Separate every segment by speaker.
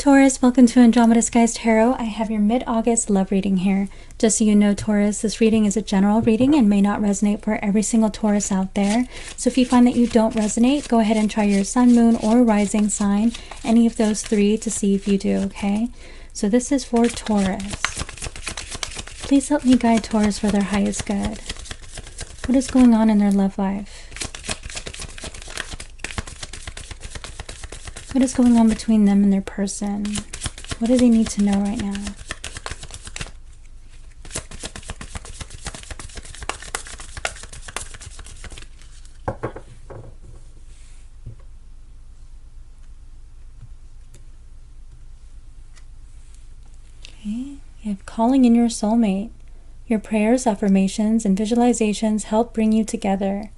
Speaker 1: Taurus, welcome to Andromeda Skies Tarot. I have your mid-August love reading here. Just so you know, Taurus, this reading is a general reading and may not resonate for every single Taurus out there. So if you find that you don't resonate, go ahead and try your sun, moon, or rising sign, any of those three, to see if you do, okay? So this is for Taurus. Please help me guide Taurus for their highest good. What is going on in their love life? What is going on between them and their person? What do they need to know right now? Okay, you have calling in your soulmate. Your prayers, affirmations, and visualizations help bring you together.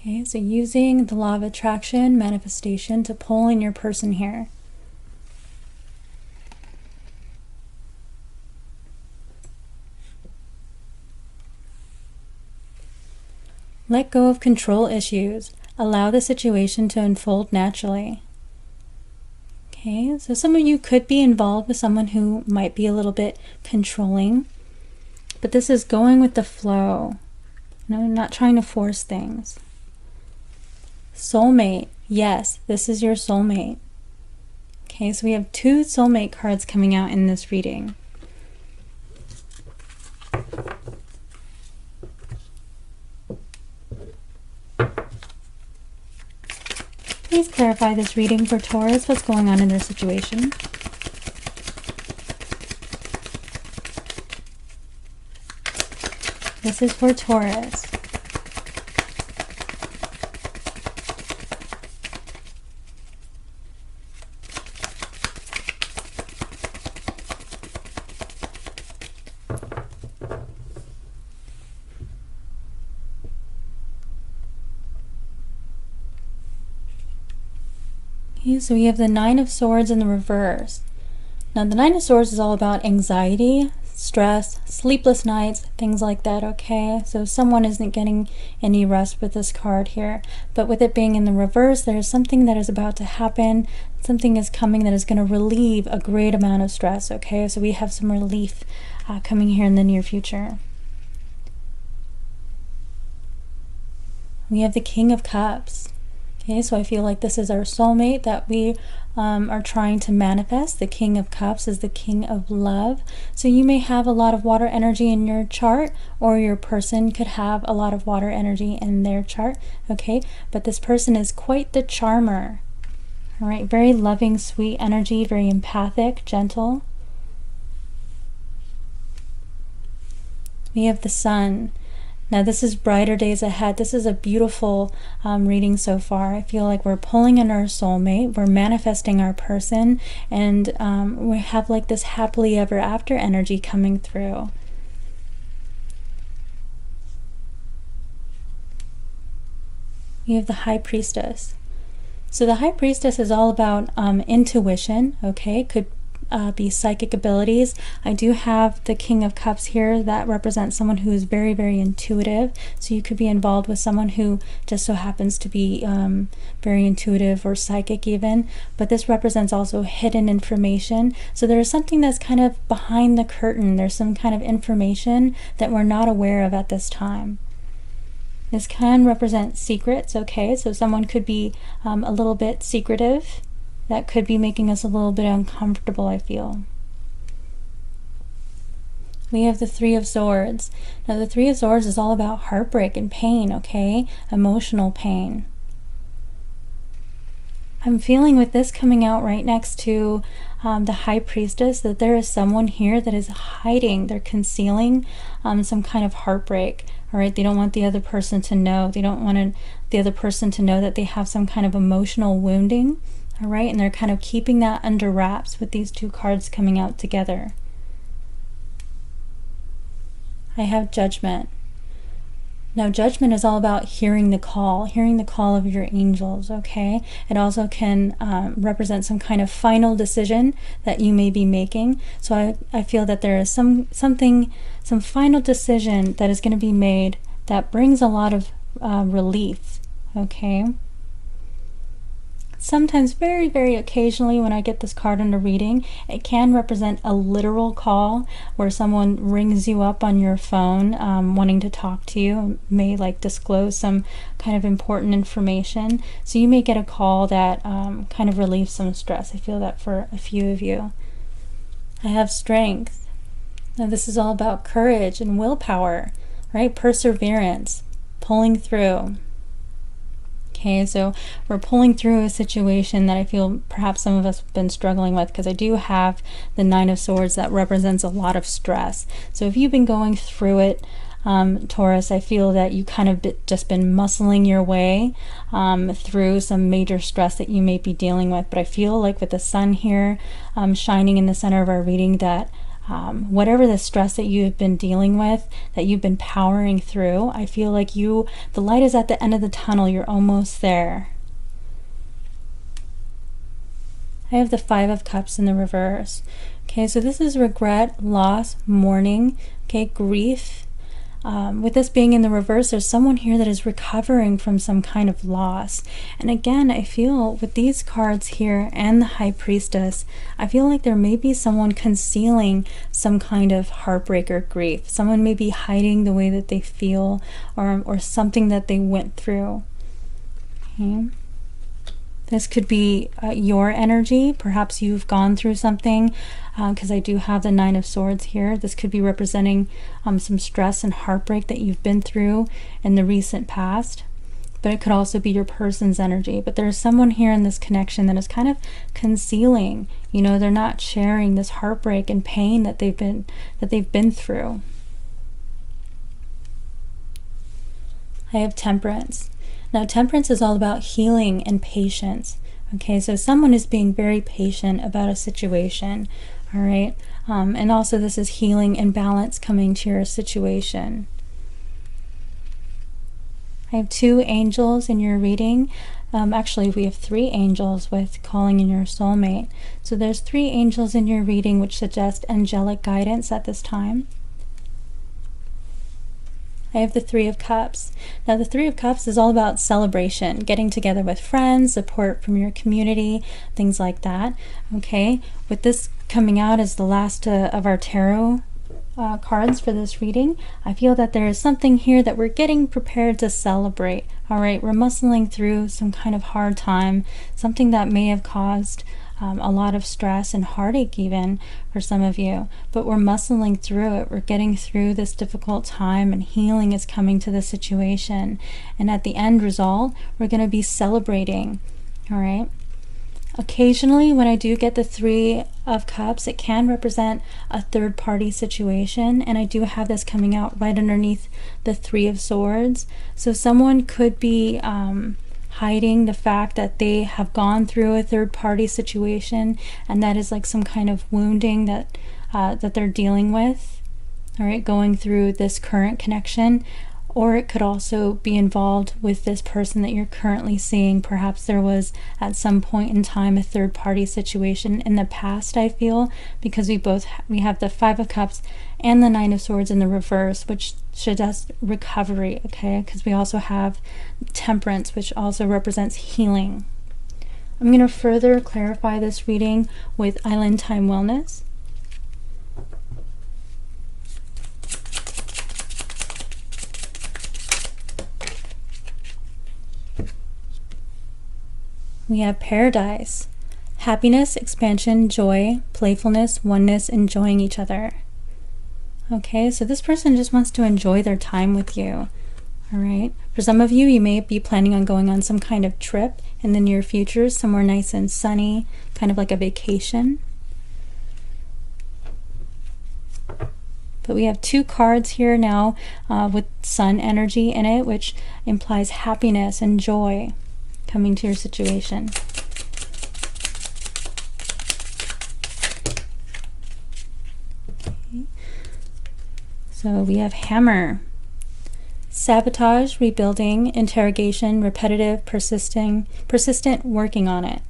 Speaker 1: Okay, so using the law of attraction, manifestation to pull in your person here. Let go of control issues. Allow the situation to unfold naturally. Okay, so some of you could be involved with someone who might be a little bit controlling, but this is going with the flow. Not trying to force things. Soulmate. Yes, this is your soulmate. Okay, so we have two soulmate cards coming out in this reading. Please clarify this reading for Taurus. What's going on in their situation? This is for Taurus. Okay, so we have the Nine of Swords in the reverse. Now the Nine of Swords is all about anxiety, stress, sleepless nights, things like that, okay? So someone isn't getting any rest with this card here. But with it being in the reverse, there is something that is about to happen. Something is coming that is going to relieve a great amount of stress, okay? So we have some relief coming here in the near future. We have the King of Cups. Okay, so I feel like this is our soulmate that we are trying to manifest. The King of Cups is the king of love. So you may have a lot of water energy in your chart, or your person could have a lot of water energy in their chart. Okay, but this person is quite the charmer. All right, very loving, sweet energy, very empathic, gentle. We have the Sun. Now this is brighter days ahead. This is a beautiful reading so far. I feel like we're pulling in our soulmate, we're manifesting our person, and we have like this happily ever after energy coming through. We have the High Priestess. So the High Priestess is all about intuition, okay? Could be psychic abilities. I do have the King of Cups here that represents someone who is very, very intuitive. So you could be involved with someone who just so happens to be very intuitive or psychic even. But this represents also hidden information. So there's something that's kind of behind the curtain. There's some kind of information that we're not aware of at this time. This can represent secrets, okay? So someone could be a little bit secretive. That could be making us a little bit uncomfortable, I feel. We have the Three of Swords. Now the Three of Swords is all about heartbreak and pain, okay? Emotional pain. I'm feeling with this coming out right next to the High Priestess that there is someone here that is hiding, they're concealing some kind of heartbreak. All right, they don't want the other person to know. They don't want the other person to know that they have some kind of emotional wounding. All right, and they're kind of keeping that under wraps with these two cards coming out together. I have Judgment. Now Judgment is all about hearing the call of your angels, okay? It also can represent some kind of final decision that you may be making. So I feel that there is some final decision that is going to be made that brings a lot of relief, okay? sometimes, very, very occasionally, when I get this card in a reading, it can represent a literal call where someone rings you up on your phone wanting to talk to you, may like disclose some kind of important information. So you may get a call that kind of relieves some stress. I feel that for a few of you. I have strength. Now this is all about courage and willpower, right? Perseverance, pulling through. Okay, so we're pulling through a situation that I feel perhaps some of us have been struggling with, because I do have the Nine of Swords that represents a lot of stress. So if you've been going through it, Taurus, I feel that you kind of just been muscling your way through some major stress that you may be dealing with. But I feel like with the sun here shining in the center of our reading, that whatever the stress that you've been dealing with, that you've been powering through, I feel like the light is at the end of the tunnel. You're almost there. I have the Five of Cups in the reverse. Okay, so this is regret, loss, mourning, okay, grief. With this being in the reverse, there's someone here that is recovering from some kind of loss. And again, I feel with these cards here and the High Priestess, I feel like there may be someone concealing some kind of heartbreak or grief. Someone may be hiding the way that they feel, or something that they went through. Okay. This could be your energy. Perhaps you've gone through something, because I do have the Nine of Swords here. This could be representing some stress and heartbreak that you've been through in the recent past. But it could also be your person's energy. But there's someone here in this connection that is kind of concealing. You know, they're not sharing this heartbreak and pain that they've been through. I have Temperance. Now, Temperance is all about healing and patience. Okay, so someone is being very patient about a situation. All right, and also this is healing and balance coming to your situation. I have two angels in your reading. Actually, we have three angels with calling in your soulmate. So there's three angels in your reading which suggest angelic guidance at this time. I have the Three of Cups. Now the Three of Cups is all about celebration, getting together with friends, support from your community, things like that. Okay, with this coming out as the last of our tarot cards for this reading, I feel that there is something here that we're getting prepared to celebrate. All right, we're muscling through some kind of hard time, something that may have caused a lot of stress and heartache even for some of you, but we're muscling through it. We're getting through this difficult time, and healing is coming to the situation. And at the end result, we're going to be celebrating. All right. Occasionally, when I do get the Three of Cups, it can represent a third-party situation, and I do have this coming out right underneath the Three of Swords. So someone could be hiding the fact that they have gone through a third-party situation, and that is like some kind of wounding that they're dealing with. All right, going through this current connection. Or it could also be involved with this person that you're currently seeing. Perhaps there was at some point in time a third-party situation in the past, I feel, because we have the Five of Cups and the Nine of Swords in the reverse, which suggests recovery, okay? Because we also have Temperance, which also represents healing. I'm going to further clarify this reading with Island Time Wellness. We have Paradise, happiness, expansion, joy, playfulness, oneness, enjoying each other. Okay, so this person just wants to enjoy their time with you. All right. For some of you, you may be planning on going on some kind of trip in the near future, somewhere nice and sunny, kind of like a vacation. But we have two cards here now with sun energy in it, which implies happiness and joy coming to your situation. Okay. So we have Hammer, sabotage, rebuilding, interrogation, repetitive, persistent, working on it.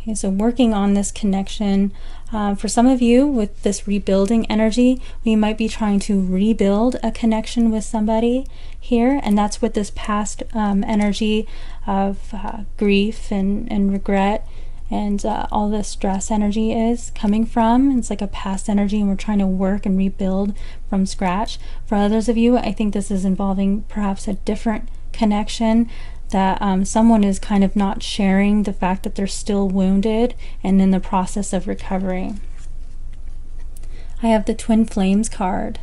Speaker 1: Okay, so working on this connection. For some of you with this rebuilding energy, we might be trying to rebuild a connection with somebody here, and that's what this past energy of grief and regret and all the stress energy is coming from. It's like a past energy, and we're trying to work and rebuild from scratch. For others of you, I think this is involving perhaps a different connection, that someone is kind of not sharing the fact that they're still wounded and in the process of recovery. I have the Twin Flames card.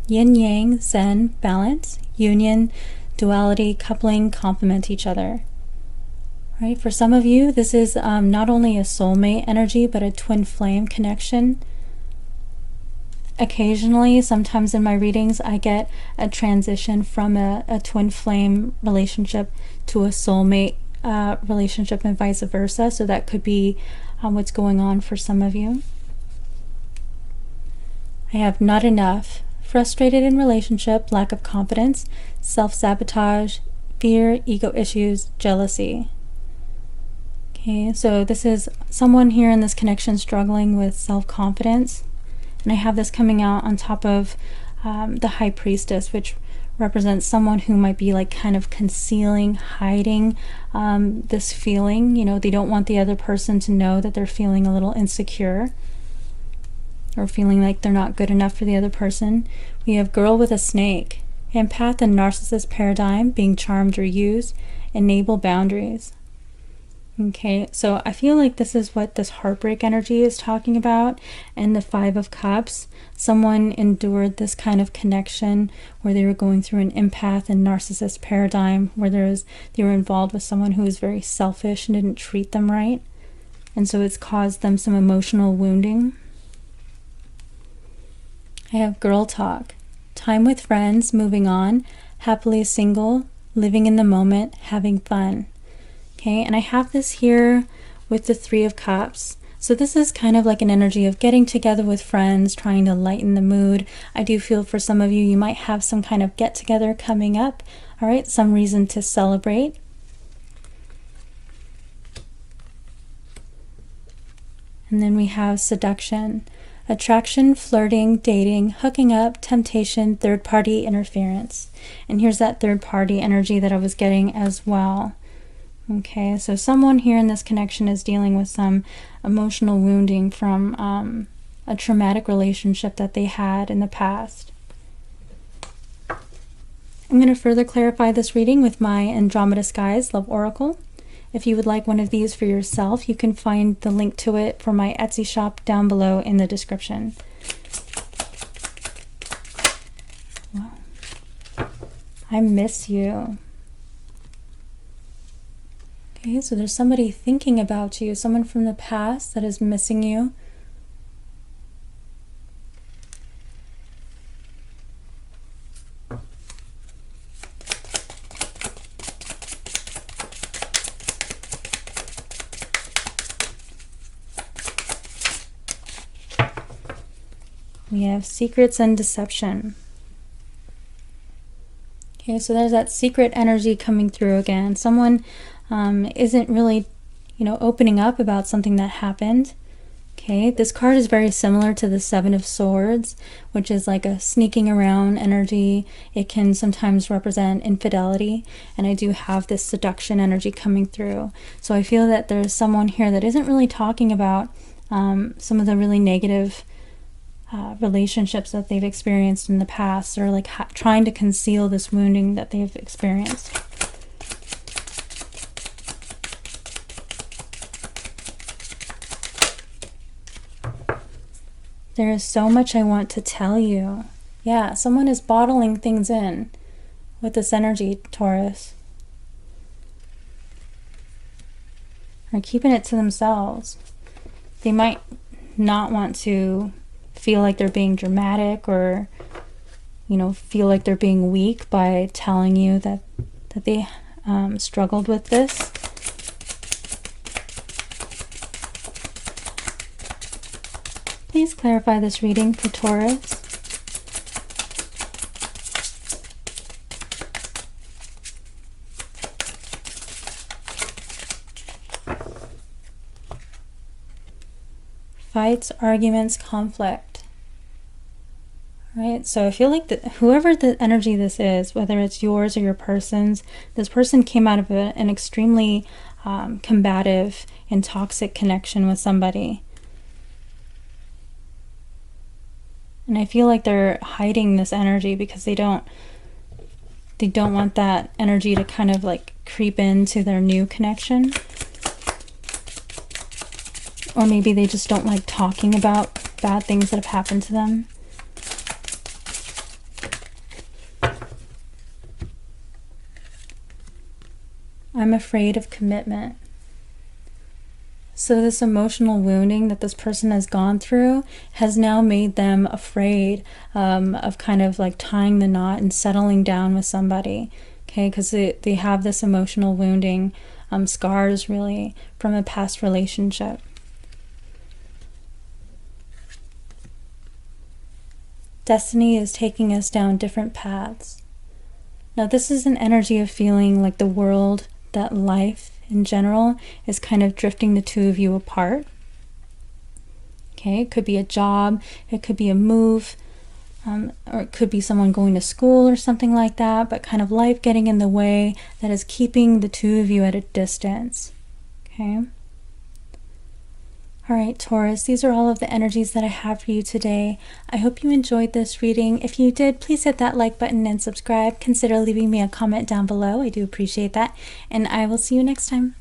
Speaker 1: Yin, Yang, Zen, balance, union, duality, coupling, complement each other. Right? For some of you, this is not only a soulmate energy, but a twin flame connection. Occasionally, sometimes in my readings, I get a transition from a twin flame relationship to a soulmate relationship and vice versa. So that could be what's going on for some of you. I have not enough, frustrated in relationship, lack of confidence, self-sabotage, fear, ego issues, jealousy. Okay, so this is someone here in this connection struggling with self-confidence. And I have this coming out on top of the High Priestess, which represents someone who might be like kind of concealing, hiding this feeling. You know, they don't want the other person to know that they're feeling a little insecure or feeling like they're not good enough for the other person. We have Girl with a Snake, empath and narcissist paradigm, being charmed or used, enable boundaries. Okay, so I feel like this is what this heartbreak energy is talking about. And the Five of Cups, someone endured this kind of connection where they were going through an empath and narcissist paradigm, where they were involved with someone who was very selfish and didn't treat them right. And so it's caused them some emotional wounding. I have Girl Talk, time with friends, moving on, happily single, living in the moment, having fun. Okay, and I have this here with the Three of Cups. So this is kind of like an energy of getting together with friends, trying to lighten the mood. I do feel for some of you, you might have some kind of get-together coming up. All right, some reason to celebrate. And then we have seduction, attraction, flirting, dating, hooking up, temptation, third-party interference. And here's that third-party energy that I was getting as well. Okay, so someone here in this connection is dealing with some emotional wounding from a traumatic relationship that they had in the past. I'm going to further clarify this reading with my Andromeda Skies Love Oracle. If you would like one of these for yourself, you can find the link to it for my Etsy shop down below in the description. Wow. I miss you. Okay, so there's somebody thinking about you, someone from the past that is missing you. We have secrets and deception. Okay, so there's that secret energy coming through again. Someone isn't really, opening up about something that happened. Okay, this card is very similar to the Seven of Swords, which is like a sneaking around energy. It can sometimes represent infidelity, and I do have this seduction energy coming through. So I feel that there's someone here that isn't really talking about some of the really negative relationships that they've experienced in the past, or like trying to conceal this wounding that they've experienced. There is so much I want to tell you. Yeah, someone is bottling things in with this energy, Taurus. Or keeping it to themselves. They might not want to feel like they're being dramatic, or feel like they're being weak by telling you that they struggled with this. Please clarify this reading for Taurus. fights, arguments, conflict. Right? So I feel like whoever the energy this is, whether it's yours or your person's, this person came out of an extremely combative and toxic connection with somebody. And I feel like they're hiding this energy because they don't want that energy to kind of like creep into their new connection. Or maybe they just don't like talking about bad things that have happened to them. I'm afraid of commitment. So this emotional wounding that this person has gone through has now made them afraid of kind of like tying the knot and settling down with somebody. Okay, because they have this emotional wounding, scars really from a past relationship. Destiny is taking us down different paths. Now this is an energy of feeling like the world, that life in general is kind of drifting the two of you apart. Okay, it could be a job, it could be a move, or it could be someone going to school or something like that, but kind of life getting in the way that is keeping the two of you at a distance. Okay. All right, Taurus, these are all of the energies that I have for you today. I hope you enjoyed this reading. If you did, please hit that like button and subscribe. Consider leaving me a comment down below. I do appreciate that. And I will see you next time.